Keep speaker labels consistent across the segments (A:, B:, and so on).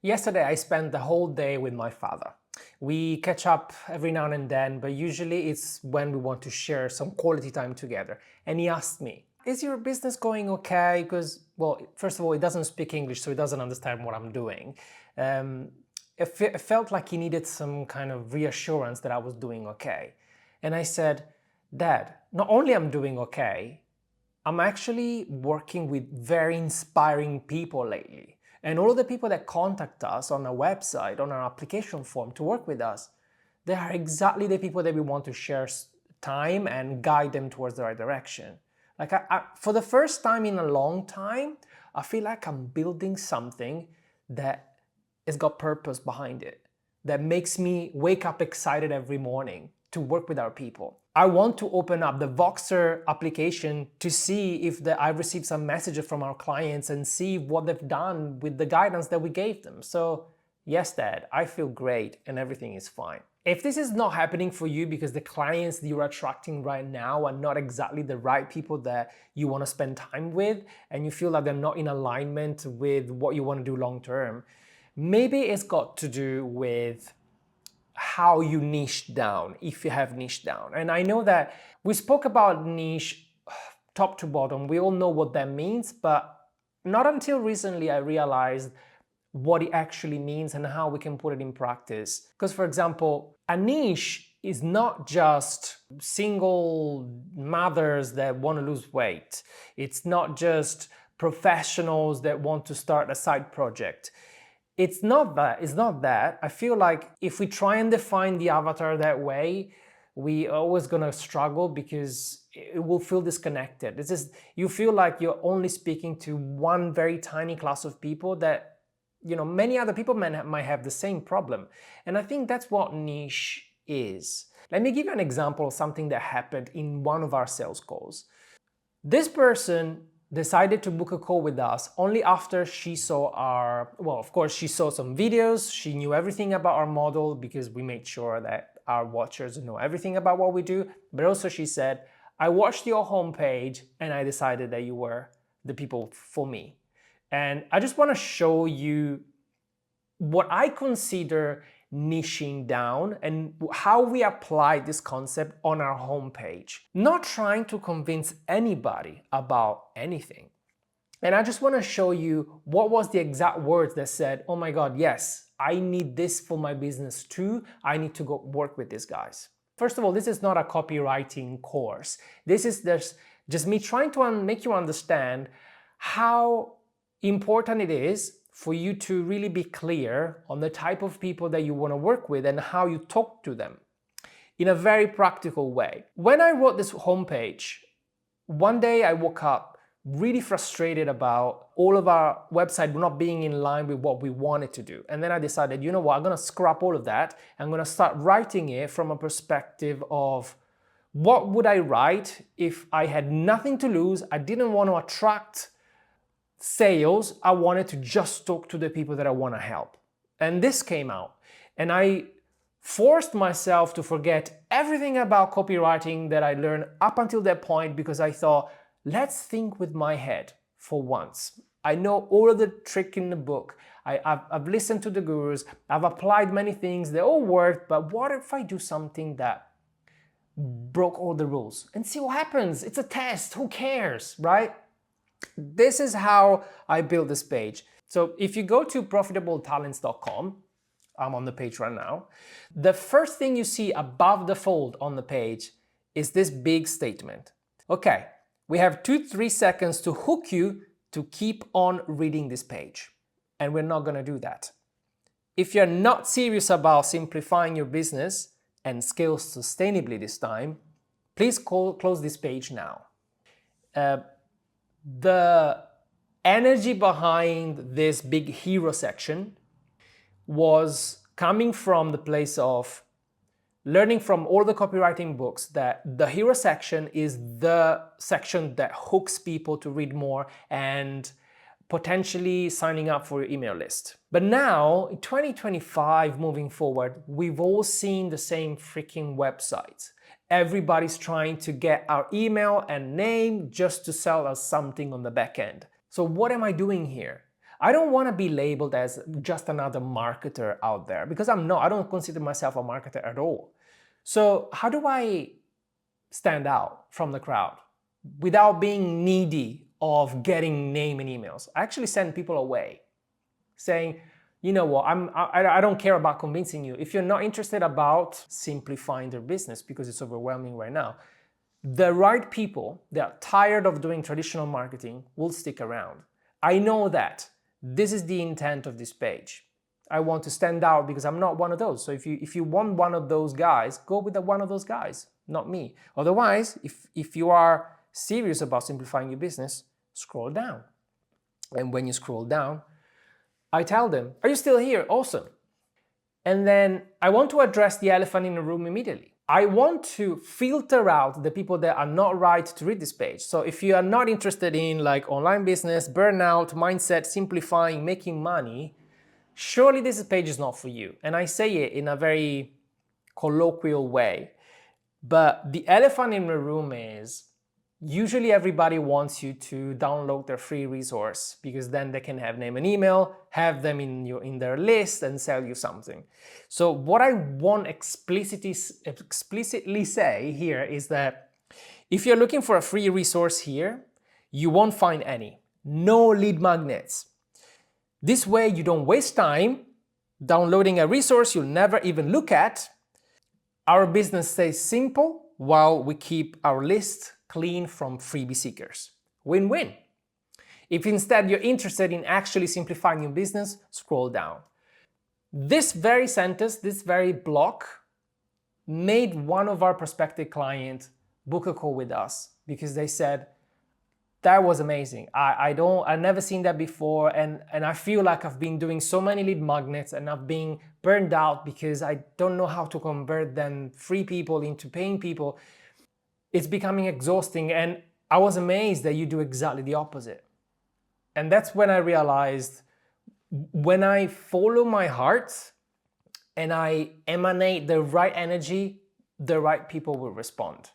A: Yesterday, I spent the whole day with my father. We catch up every now and then, but usually it's when we want to share some quality time together. And he asked me, is your business going okay? Because, well, first of all, he doesn't speak English, so he doesn't understand what I'm doing. It felt like he needed some kind of reassurance that I was doing okay. And I said, Dad, not only I'm doing okay, I'm actually working with very inspiring people lately. And all of the people that contact us on our website, on our application form to work with us, they are exactly the people that we want to share time and guide them towards the right direction. Like for the first time in a long time, I feel like I'm building something that has got purpose behind it, that makes me wake up excited every morning to work with our people. I want to open up the Voxer application to see if I've received some messages from our clients and see what they've done with the guidance that we gave them. So yes, Dad, I feel great and everything is fine. If this is not happening for you because the clients that you're attracting right now are not exactly the right people that you want to spend time with, and you feel like they're not in alignment with what you want to do long term, maybe it's got to do with how you niche down, if you have niche down. And I know that we spoke about niche top to bottom. We all know what that means, but not until recently I realized what it actually means and how we can put it in practice. Because, for example, a niche is not just single mothers that want to lose weight. It's not just professionals that want to start a side project. It's not that. I feel like if we try and define the avatar that way, we are always gonna struggle because it will feel disconnected. It's just, you feel like you're only speaking to one very tiny class of people that, many other people might have the same problem. And I think that's what niche is. Let me give you an example of something that happened in one of our sales calls. This person decided to book a call with us only after she saw of course, she saw some videos, she knew everything about our model because we made sure that our watchers know everything about what we do, but also she said, I watched your homepage and I decided that you were the people for me. And I just want to show you what I consider niching down and how we apply this concept on our homepage. Not trying to convince anybody about anything. And I just want to show you what was the exact words that said, oh my God, yes, I need this for my business too. I need to go work with these guys. First of all, this is not a copywriting course. This is just me trying to make you understand how important it is for you to really be clear on the type of people that you want to work with and how you talk to them in a very practical way. When I wrote this homepage, one day I woke up really frustrated about all of our website not being in line with what we wanted to do. And then I decided, you know what, I'm going to scrap all of that. I'm going to start writing it from a perspective of what would I write if I had nothing to lose, I didn't want to attract sales, I wanted to just talk to the people that I want to help. And this came out. And I forced myself to forget everything about copywriting that I learned up until that point because I thought, let's think with my head for once. I know all of the trick in the book. I've listened to the gurus. I've applied many things. They all worked. But what if I do something that broke all the rules? And see what happens. It's a test. Who cares, right? This is how I built this page. So if you go to profitabletalents.com, I'm on the page right now, the first thing you see above the fold on the page is this big statement. Okay, we have 2-3 seconds to hook you to keep on reading this page. And we're not going to do that. If you're not serious about simplifying your business and scale sustainably this time, please close this page now. The energy behind this big hero section was coming from the place of learning from all the copywriting books that the hero section is the section that hooks people to read more and potentially signing up for your email list. But now, in 2025, moving forward, we've all seen the same freaking websites. Everybody's trying to get our email and name just to sell us something on the back end. So what am I doing here? I don't want to be labeled as just another marketer out there, because I'm not. I don't consider myself a marketer at all. So how do I stand out from the crowd without being needy of getting name and emails? I actually send people away saying, you know what, I don't care about convincing you. If you're not interested about simplifying their business because it's overwhelming right now, the right people that are tired of doing traditional marketing will stick around. I know that. This is the intent of this page. I want to stand out because I'm not one of those. So if you want one of those guys, go with one of those guys, not me. Otherwise, if you are serious about simplifying your business, scroll down. And when you scroll down, I tell them, are you still here? Awesome. And then I want to address the elephant in the room immediately. I want to filter out the people that are not right to read this page. So if you are not interested in like online business, burnout, mindset, simplifying, making money, surely this page is not for you. And I say it in a very colloquial way. But the elephant in the room is usually everybody wants you to download their free resource because then they can have name and email, have them in their list and sell you something. So what I want explicitly say here is that if you're looking for a free resource here, you won't find any. No lead magnets. This way you don't waste time downloading a resource you'll never even look at. Our business stays simple while we keep our list clean from freebie seekers. Win-win. If instead you're interested in actually simplifying your business, scroll down. This very sentence, this very block, made one of our prospective clients book a call with us because they said, that was amazing. I've never seen that before, and I feel like I've been doing so many lead magnets and I've been burned out because I don't know how to convert them free people into paying people. It's becoming exhausting, and I was amazed that you do exactly the opposite. And that's when I realized when I follow my heart and I emanate the right energy, the right people will respond.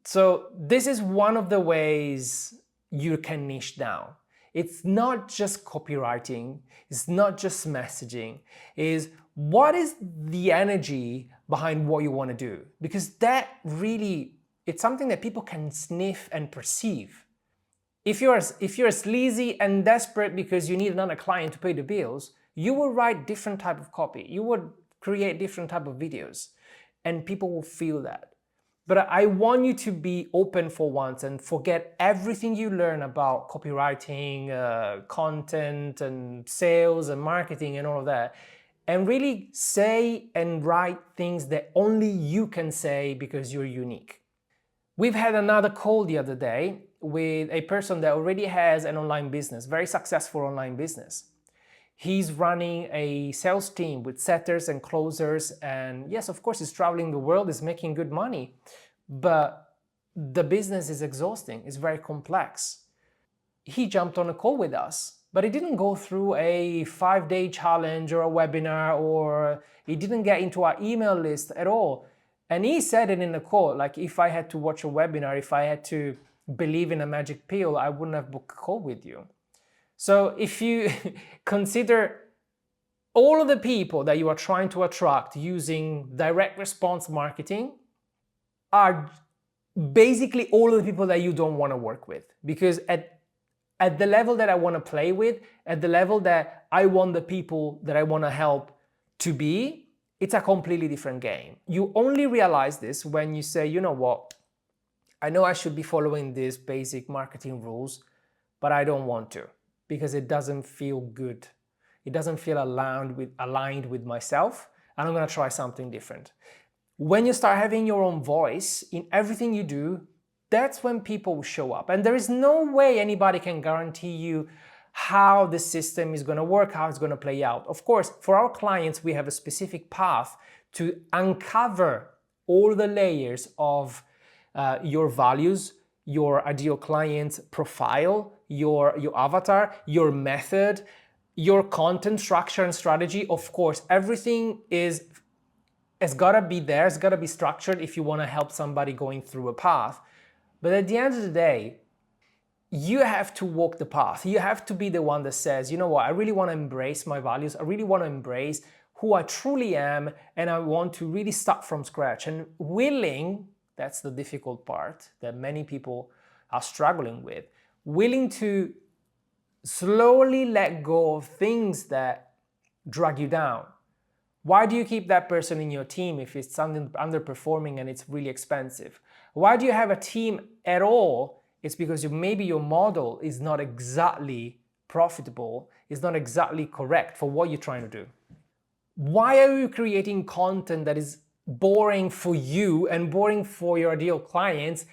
A: So this is one of the ways you can niche down. It's not just copywriting, it's not just messaging, is what is the energy behind what you want to do? Because that really, it's something that people can sniff and perceive. If you're sleazy and desperate because you need another client to pay the bills, you will write different type of copy. You would create different type of videos, and people will feel that. But I want you to be open for once and forget everything you learn about copywriting, content and sales and marketing and all of that, and really say and write things that only you can say because you're unique. We've had another call the other day with a person that already has an online business, very successful online business. He's running a sales team with setters and closers, and yes, of course, he's traveling the world, he's making good money, but the business is exhausting, it's very complex. He jumped on a call with us, but he didn't go through a 5-day challenge or a webinar, or he didn't get into our email list at all. And he said it in the call, like, if I had to watch a webinar, if I had to believe in a magic pill, I wouldn't have booked a call with you. So if you consider all of the people that you are trying to attract using direct response marketing are basically all of the people that you don't want to work with. Because at the level that I want to play with, at the level that I want the people that I want to help to be, it's a completely different game. You only realize this when you say, you know what, I know I should be following these basic marketing rules, but I don't want to because it doesn't feel good. It doesn't feel aligned with myself, and I'm going to try something different. When you start having your own voice in everything you do, that's when people will show up. And there is no way anybody can guarantee you how the system is going to work, how it's going to play out. Of course, for our clients, we have a specific path to uncover all the layers of your values, your ideal client profile, your avatar, your method, your content structure and strategy. Of course, everything has got to be there, it's got to be structured if you want to help somebody going through a path. But at the end of the day, you have to walk the path. You have to be the one that says, you know what, I really want to embrace my values. I really want to embrace who I truly am, and I want to really start from scratch. And willing, that's the difficult part that many people are struggling with, willing to slowly let go of things that drag you down. Why do you keep that person in your team if it's something underperforming and it's really expensive? Why do you have a team at all? It's because maybe your model is not exactly profitable, is not exactly correct for what you're trying to do. Why are you creating content that is boring for you and boring for your ideal clients,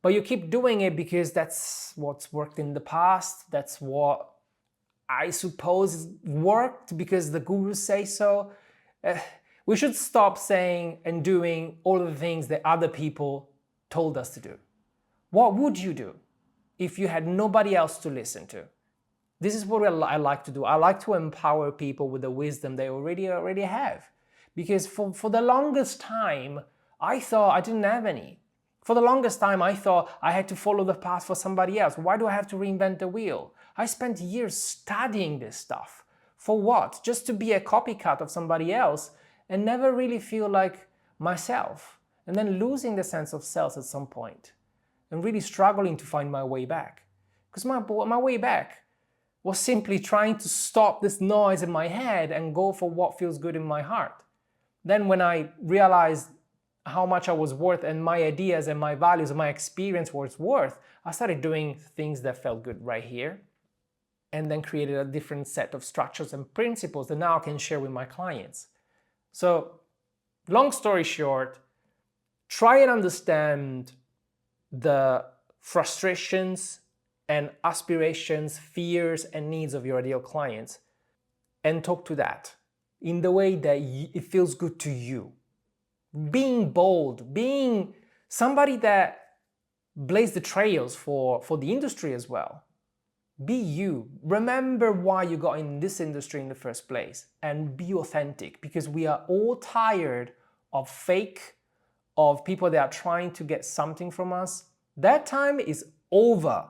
A: but you keep doing it because that's what's worked in the past, that's what I suppose worked because the gurus say so? We should stop saying and doing all of the things that other people told us to do. What would you do if you had nobody else to listen to? This is what I like to do. I like to empower people with the wisdom they already have. Because for the longest time, I thought I didn't have any. For the longest time, I thought I had to follow the path for somebody else. Why do I have to reinvent the wheel? I spent years studying this stuff. For what? Just to be a copycat of somebody else and never really feel like myself. And then losing the sense of self at some point and really struggling to find my way back. Because my way back was simply trying to stop this noise in my head and go for what feels good in my heart. Then when I realized how much I was worth and my ideas and my values and my experience was worth, I started doing things that felt good right here, and then created a different set of structures and principles that now I can share with my clients. So, long story short, try and understand the frustrations and aspirations, fears, and needs of your ideal clients, and talk to that in the way that it feels good to you. Being bold, being somebody that blazed the trails for the industry as well. Be you. Remember why you got in this industry in the first place, and be authentic, because we are all tired of fake, of people that are trying to get something from us. That time is over.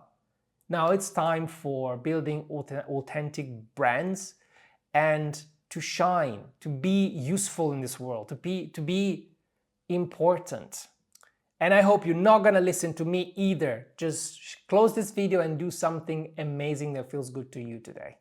A: Now it's time for building authentic brands and to shine, to be useful in this world, to be important. And I hope you're not gonna listen to me either. Just close this video and do something amazing that feels good to you today.